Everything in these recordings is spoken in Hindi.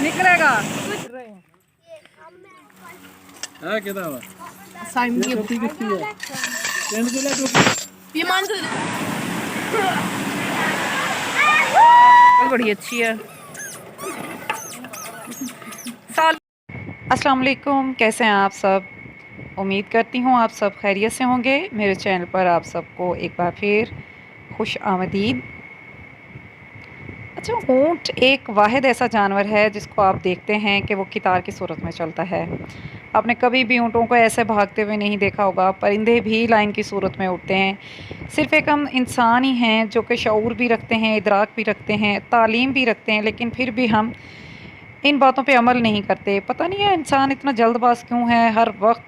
निकलेगा बड़ी अच्छी है। अस्सलाम वालेकुम, कैसे हैं आप सब? उम्मीद करती हूँ आप सब खैरियत से होंगे। मेरे चैनल पर आप सबको एक बार फिर खुश आमदीद। अच्छा, ऊँट एक वाहिद ऐसा जानवर है जिसको आप देखते हैं कि वो कितार की सूरत में चलता है। आपने कभी भी ऊँटों को ऐसे भागते हुए नहीं देखा होगा। परिंदे भी लाइन की सूरत में उड़ते हैं। सिर्फ़ एक हम इंसान ही हैं जो कि शऊर भी रखते हैं, इदराक भी रखते हैं, तालीम भी रखते हैं, लेकिन फिर भी हम इन बातों पे अमल नहीं करते। पता नहीं है इंसान इतना जल्दबाज़ क्यों है, हर वक्त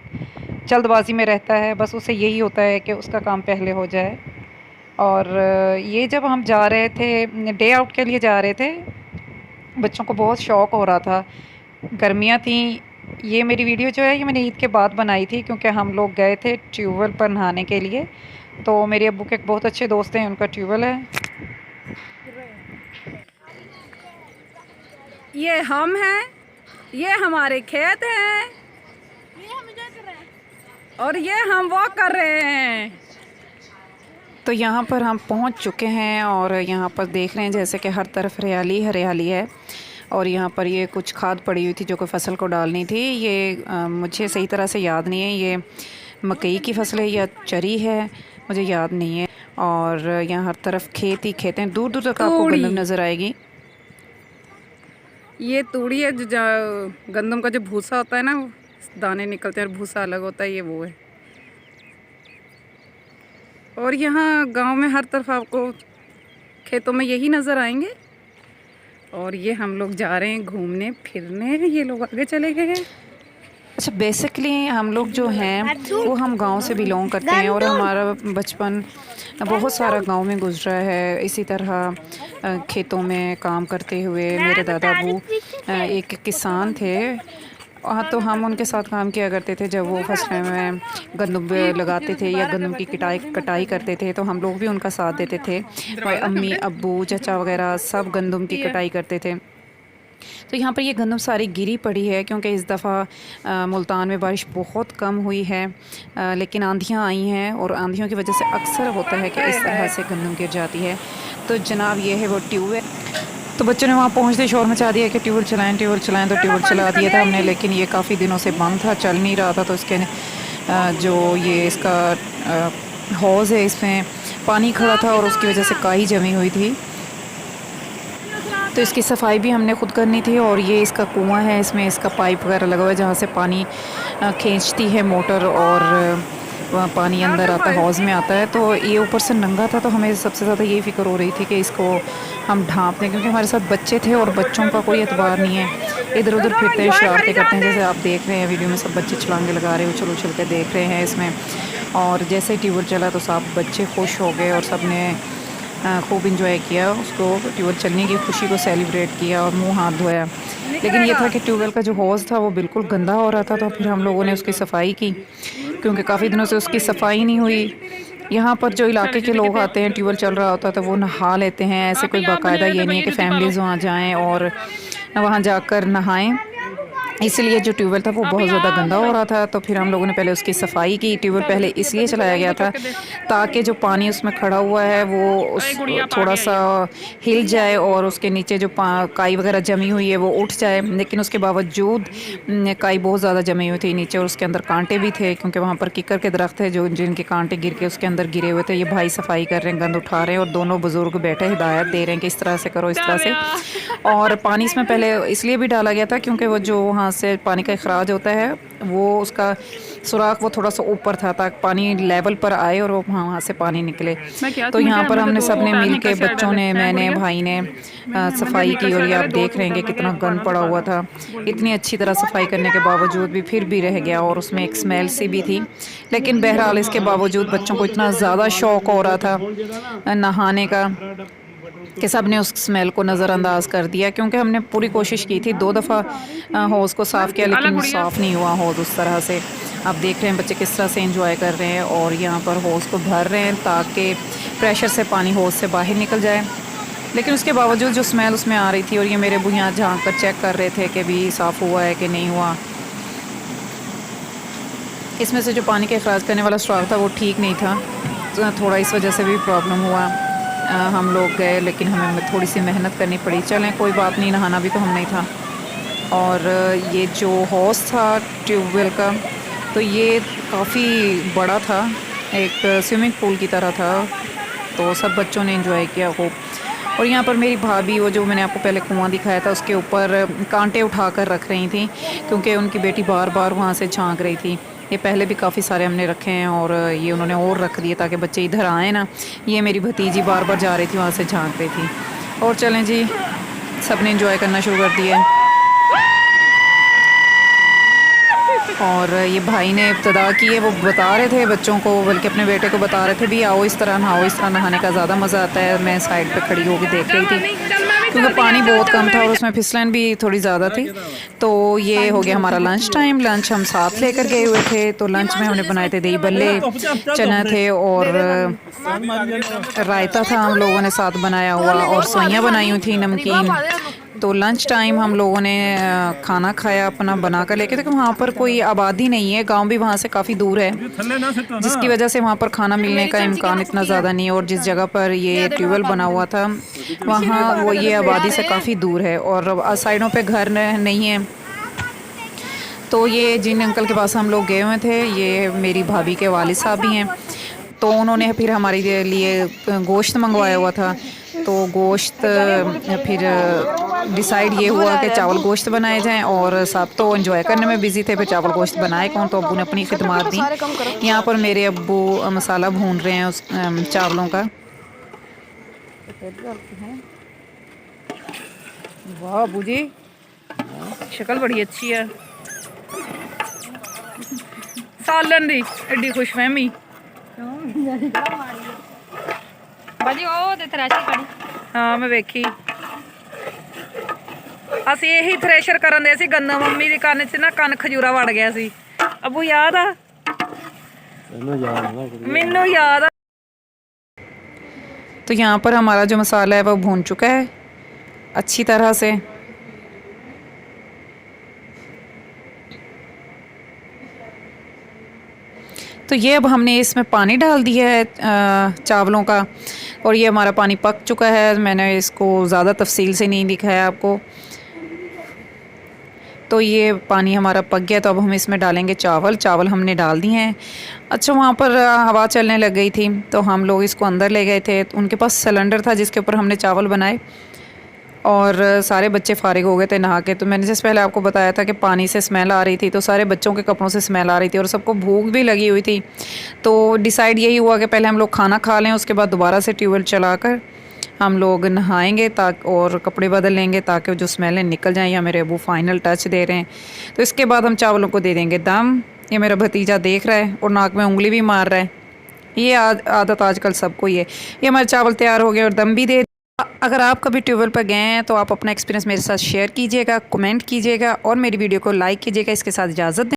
जल्दबाज़ी में रहता है। बस उसे यही होता है कि उसका काम पहले हो जाए। और ये जब हम जा रहे थे, डे आउट के लिए जा रहे थे, बच्चों को बहुत शौक़ हो रहा था, गर्मियाँ थी। ये मेरी वीडियो जो है ये मैंने ईद के बाद बनाई थी, क्योंकि हम लोग गए थे ट्यूबवेल पर नहाने के लिए। तो मेरे अब्बू के एक बहुत अच्छे दोस्त हैं, उनका ट्यूबवेल है। ये हम हैं, ये हमारे खेत हैं, और ये हम वॉक कर रहे हैं। तो यहाँ पर हम पहुँच चुके हैं और यहाँ पर देख रहे हैं जैसे कि हर तरफ हरियाली हरियाली है। और यहाँ पर ये कुछ खाद पड़ी हुई थी जो कि फ़सल को डालनी थी। ये मुझे सही तरह से याद नहीं है, ये मकई की फसल है या चरी है, मुझे याद नहीं है। और यहाँ हर तरफ खेत ही खेत हैं, दूर दूर तक आपको गंदम नज़र आएगी। ये तूड़ी है, जो गंदम का जो भूसा होता है ना, दाने निकलते हैं और भूसा अलग होता है, ये वो है। और यहाँ गांव में हर तरफ आपको खेतों में यही नज़र आएंगे। और ये हम लोग जा रहे हैं घूमने फिरने, ये लोग आगे चले गए हैं। अच्छा, बेसिकली हम लोग जो हैं वो हम गांव से बिलोंग करते हैं और हमारा बचपन बहुत सारा गांव में गुजरा है। इसी तरह खेतों में काम करते हुए मेरे दादा अबू एक किसान थे। हाँ, तो हम उनके साथ काम किया करते थे। जब वो फसलें में गंदम लगाते थे या गंदम की कटाई करते थे तो हम लोग भी उनका साथ देते थे। और अम्मी अब्बू चाचा वगैरह सब गंदम की कटाई करते थे। तो यहाँ पर ये गंदम सारी गिरी पड़ी है, क्योंकि इस दफ़ा मुल्तान में बारिश बहुत कम हुई है, लेकिन आंधियाँ आई हैं और आंधियों की वजह से अक्सर होता है कि इस तरह से गंदम गिर जाती है। तो जनाब ये है वो ट्यूबवेल। तो बच्चों ने वहाँ पहुँचते शोर मचा दिया कि ट्यूबवेल चलाएँ तो ट्यूबवेल चला दिया था हमने, लेकिन ये काफ़ी दिनों से बंद था, चल नहीं रहा था। तो इसके जो ये इसका हौज़ है, इसमें पानी खड़ा था और उसकी वजह से काई जमी हुई थी। तो इसकी सफाई भी हमने खुद करनी थी। और ये इसका कुआं है, इसमें इसका पाइप वगैरह लगा हुआ है जहाँ से पानी खींचती है मोटर और पानी अंदर आता है, हौज़ में आता है। तो ये ऊपर से नंगा था, तो हमें सबसे ज़्यादा यही फ़िक्र हो रही थी कि इसको हम ढाँप दें, क्योंकि हमारे साथ बच्चे थे और बच्चों का कोई एतबार नहीं है, इधर उधर फिरते हैं, शरारतें करते हैं। जैसे आप देख रहे हैं वीडियो में, सब बच्चे छलांगे लगा रहे हैं, उछल उछल के देख रहे हैं इसमें। और जैसे ही ट्यूबवेल चला तो सब बच्चे खुश हो गए और सब ने खूब इंजॉय किया उसको, ट्यूबवेल चलने की खुशी को सेलिब्रेट किया और मुंह हाथ धोया। लेकिन ये था कि ट्यूबवेल का जो हौज़ था वो बिल्कुल गंदा हो रहा था। तो फिर हम लोगों ने उसकी सफाई की, क्योंकि काफ़ी दिनों से उसकी सफाई नहीं हुई। यहाँ पर जो इलाके के लोग आते हैं, ट्यूबवेल चल रहा होता है तो वो नहा लेते हैं। ऐसे कोई बाकायदा ये नहीं है कि फैमिलीज़ वहाँ जाएँ और वहाँ जाकर नहाएं। इसलिए जो ट्यूबवेल था वो बहुत ज़्यादा गंदा हो रहा था। तो फिर हम लोगों ने पहले उसकी सफाई की। ट्यूबवेल पहले इसलिए चलाया गया था ताकि जो पानी उसमें खड़ा हुआ है वो उस थोड़ा सा हिल जाए और उसके नीचे जो काई वगैरह जमी हुई है वो उठ जाए। लेकिन उसके बावजूद काई बहुत ज़्यादा जमी हुई थी नीचे, और उसके अंदर कांटे भी थे, क्योंकि वहाँ पर किकर के दरख्त है जो जिनके कांटे गिर के उसके अंदर गिरे हुए थे। ये भाई सफाई कर रहे हैं, गंद उठा रहे हैं, और दोनों बुज़ुर्ग बैठे हिदायत दे रहे हैं कि इस तरह से करो, इस तरह से। और पानी इसमें पहले इसलिए भी डाला गया था क्योंकि वो जो वहाँ से पानी का अखराज होता है वो उसका सुराख वो थोड़ा सा ऊपर था, ताकि पानी लेवल पर आए और वो वहाँ से पानी निकले। तो यहाँ पर हमने सब ने मिल के, बच्चों ने, मैंने, भाई ने सफाई की। और ये आप देख रहे हैं कि कितना गंद पड़ा हुआ था। इतनी अच्छी तरह सफाई करने के बावजूद भी फिर भी रह गया, और उसमें एक स्मेल सी भी थी। लेकिन बहरहाल इसके बावजूद बच्चों को इतना ज़्यादा शौक़ हो रहा था नहाने का कि सब ने उस स्मेल को नज़रअंदाज कर दिया, क्योंकि हमने पूरी कोशिश की थी। 2 दफ़ा हौज़ को साफ़ किया, लेकिन साफ़ नहीं हुआ हौज़ उस तरह से। आप देख रहे हैं बच्चे किस तरह से एंजॉय कर रहे हैं और यहाँ पर हौज़ को भर रहे हैं ताकि प्रेशर से पानी हौज़ से बाहर निकल जाए। लेकिन उसके बावजूद जो स्मेल उसमें आ रही थी, और ये मेरे अबू यहाँ झाँक कर चेक कर रहे थे कि भी साफ़ हुआ है कि नहीं हुआ। इसमें से जो पानी का अखराज करने वाला स्ट्रॉक था वो ठीक नहीं था, तो थोड़ा इस वजह से भी प्रॉब्लम हुआ। हम लोग गए लेकिन हमें थोड़ी सी मेहनत करनी पड़ी। चलें कोई बात नहीं, नहाना भी तो हम नहीं था। और ये जो हौज़ था ट्यूबवेल का, तो ये काफ़ी बड़ा था, एक स्विमिंग पूल की तरह था, तो सब बच्चों ने एंजॉय किया खूब। और यहाँ पर मेरी भाभी, वो जो मैंने आपको पहले कुआं दिखाया था, उसके ऊपर कांटे उठा कर रख रही थी, क्योंकि उनकी बेटी बार बार वहाँ से झांक रही थी। ये पहले भी काफ़ी सारे हमने रखे हैं, और ये उन्होंने और रख दिए ताकि बच्चे इधर आए ना। ये मेरी भतीजी बार बार जा रही थी, वहाँ से झांक रही थी। और चलें जी, सब ने इंजॉय करना शुरू कर दिया है। और ये भाई ने इब्तदा की है, वो बता रहे थे बच्चों को, बल्कि अपने बेटे को बता रहे थे भी आओ इस तरह नहाओ, इस तरह नहाने का ज़्यादा मज़ा आता है। मैं साइड पे खड़ी होकर देख रही थी, क्योंकि पानी बहुत कम था और उसमें फिसलन भी थोड़ी ज़्यादा थी। तो ये हो गया हमारा लंच टाइम। लंच हम साथ लेकर गए हुए थे, तो लंच में हमने बनाए थे दही बल्ले, चना थे, और रायता था हम लोगों ने साथ बनाया हुआ, और सोइयाँ बनाई हुई थी नमकीन। तो लंच टाइम हम लोगों ने खाना खाया अपना बना कर लेके, क्योंकि वहाँ पर कोई आबादी नहीं है, गांव भी वहाँ से काफ़ी दूर है, जिसकी वजह से वहाँ पर खाना मिलने का इम्कान इतना ज़्यादा नहीं है। और जिस जगह पर ये ट्यूबवेल बना हुआ था वहाँ वो ये आबादी से काफ़ी दूर है, और साइडों पे घर नहीं है। तो ये जिन अंकल के पास हम लोग गए हुए थे, ये मेरी भाभी के वालिद साहब भी हैं, तो उन्होंने फिर हमारे लिए गोश्त मंगवाया हुआ था। तो गोश्त फिर डिसाइड ये हुआ कि चावल गोश्त बनाए जाएं, और सब तो एंजॉय करने में बिज़ी थे, फिर चावल गोश्त बनाए कौन, तो अब्बू ने अपनी खिदमत दी। यहाँ पर मेरे अब्बू मसाला भून रहे हैं उस चावलों का। वाह अब्बू जी, शक्ल बड़ी अच्छी है। सालन दी एडी खुशफहमी ਬਾਜੀ ਉਹ ਤੇ ਥ੍ਰੈਸ਼ਰ ਕੜੀ हाँ मैं वेखी। ਅਸੀਂ ਇਹੀ ਥ੍ਰੈਸ਼ਰ ਕਰਨ ਦੇ ਸੀ, ਗੰਨਾ ਮੰਮੀ ਦੀ ਕੰਨ 'ਚ ਨਾ ਕੰਨ ਖਜੂਰਾ ਵੜ ਗਿਆ ਸੀ। ਅਬੂ याद आ? ਮੈਨੂੰ याद आ। तो यहाँ पर हमारा जो मसाला है वो भून चुका है अच्छी तरह से। तो ये अब हमने इसमें पानी डाल दिया है चावलों का, और ये हमारा पानी पक चुका है। मैंने इसको ज़्यादा तफसील से नहीं दिखाया आपको। तो ये पानी हमारा पक गया, तो अब हम इसमें डालेंगे चावल। चावल हमने डाल दिए हैं। अच्छा, वहाँ पर हवा चलने लग गई थी, तो हम लोग इसको अंदर ले गए थे। उनके पास सिलेंडर था जिसके ऊपर हमने चावल बनाए, और सारे बच्चे फारिग हो गए थे नहा के। तो मैंने जैसे पहले आपको बताया था कि पानी से स्मेल आ रही थी, तो सारे बच्चों के कपड़ों से स्मेल आ रही थी, और सबको भूख भी लगी हुई थी। तो डिसाइड यही हुआ कि पहले हम लोग खाना खा लें, उसके बाद दोबारा से ट्यूबवेल चलाकर हम लोग नहाएंगे और कपड़े बदल लेंगे, ताकि जो स्मेलें निकल जाएँ। या मेरे अबू फाइनल टच दे रहे हैं, तो इसके बाद हम चावलों को दे देंगे दम। ये मेरा भतीजा देख रहा है और नाक में उंगली भी मार रहा है। ये आदत आजकल सबको ही है। ये हमारे चावल तैयार हो गए और दम भी दे। अगर आप कभी ट्यूबवेल पर गए हैं तो आप अपना एक्सपीरियंस मेरे साथ शेयर कीजिएगा, कमेंट कीजिएगा, और मेरी वीडियो को लाइक कीजिएगा। इसके साथ इजाज़त दें।